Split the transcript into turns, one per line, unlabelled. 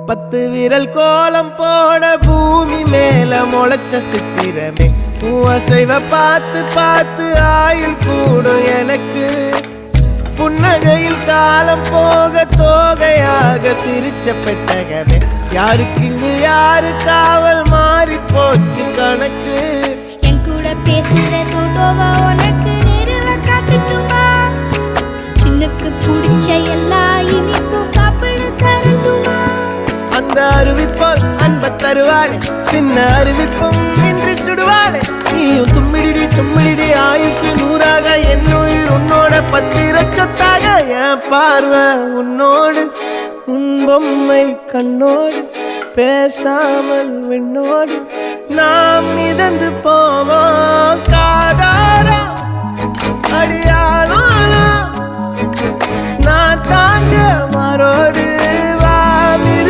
10 விரல் கோலம் போட பூமி மேல முளைச்ச சித்திரமே அசைவ பார்த்து பார்த்து ஆயுள் கூடும் எனக்கு புன்னகையில் காலம் போக தோகையாக சிரிச்ச பெட்டகமே யாருக்கு இங்கு யாரு காவல் மாறி போச்சு கணக்கு
என் கூட பேசுற தோதோவா உனக்கு நேரில் காட்டுட்டுமா சின்னுக்கு பிடிச்ச எல்லா இனிப்பும் சாப்பிட தரட்டுமா
அந்த அறிவிப்பால் அன்ப தருவாளே சின்ன அறிவிப்பும் இன்று சுடுவாளே நீயும் தும்மிடி ஆயுசு 100ஆக என் உயிர் உன்னோட 10 சொத்தாக என் பார்வை உன்னோடு உன் பொம்மை கண்ணோடு பேசாமல் விண்ணோடு நாம் மிதந்து போவோம் காதாரா அடியாளோ நான் தாங்க மாறோடு